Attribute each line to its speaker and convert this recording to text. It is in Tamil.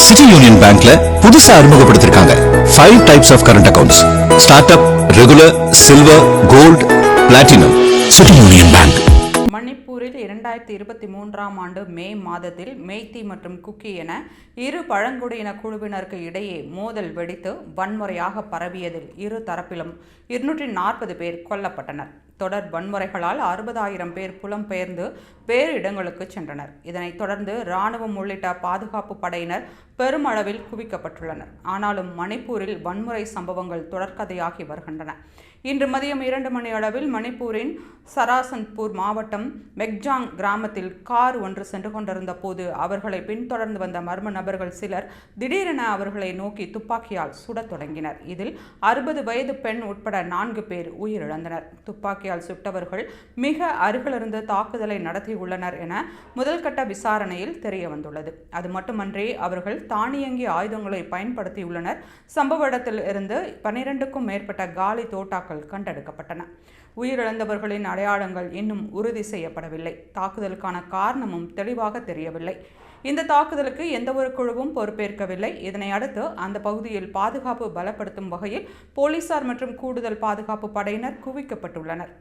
Speaker 1: சிட்டி யூனியன் பேங்க்ல புதுசா அறிமுகப்படுத்திருக்காங்க 5 types of current accounts. Start up, regular, silver, gold, platinum. City union bank.
Speaker 2: மணிப்பூரில் 2023ஆம் ஆண்டு மே மாதத்தில் மெய்தி மற்றும் குக்கி என இரு பழங்குடியின குழுவினருக்கு இடையே மோதல் வெடித்து வன்முறையாக பரவியதில் இரு தரப்பிலும் 240 பேர் கொல்லப்பட்டனர். தொடர் வன்முறைகளால் 60,000 பேர் புலம்பெயர்ந்து வேறு இடங்களுக்கு சென்றனர். இதனைத் தொடர்ந்து இராணுவம் உள்ளிட்ட பாதுகாப்பு படையினர் பெருமளவில் குவிக்கப்பட்டுள்ளனர். ஆனாலும் மணிப்பூரில் வன்முறை சம்பவங்கள் தொடர்கதையாகி வருகின்றன. இன்று மதியம் 2 மணி அளவில் மணிப்பூரின் சராசன்பூர் மாவட்டம் மெக்ஜாங் கிராமத்தில் கார் ஒன்று சென்று கொண்டிருந்த போது அவர்களை பின்தொடர்ந்து வந்த மர்ம நபர்கள் சிலர் திடீரென அவர்களை நோக்கி துப்பாக்கியால் சுடத் தொடங்கினர். இதில் 60 வயது பெண் உட்பட 4 பேர் உயிரிழந்தனர். துப்பாக்கியால் சுட்டவர்கள் மிக அருகிலிருந்து தாக்குதலை நடத்தியுள்ளனர் என முதல்கட்ட விசாரணையில் தெரிய வந்துள்ளது. அது மட்டுமன்றி அவர்கள் தானியங்கி ஆயுதங்களை பயன்படுத்தியுள்ளனர். சம்பவ இடத்தில் இருந்து 12க்கும் மேற்பட்ட காலி தோட்டாக்கள் கண்டெடுக்கப்பட்டன. உயிரிழந்தவர்களின் அடையாளங்கள் இன்னும் உறுதி செய்யப்படவில்லை. தாக்குதலுக்கான காரணமும் தெளிவாக தெரியவில்லை. இந்த தாக்குதலுக்கு எந்த ஒரு குழுவும் பொறுப்பேற்கவில்லை. இதனை அடுத்து அந்த பகுதியில் பாதுகாப்பு பலப்படுத்தும் வகையில் போலீசார் மற்றும் கூடுதல் பாதுகாப்பு படையினர் குவிக்கப்பட்டுள்ளனர்.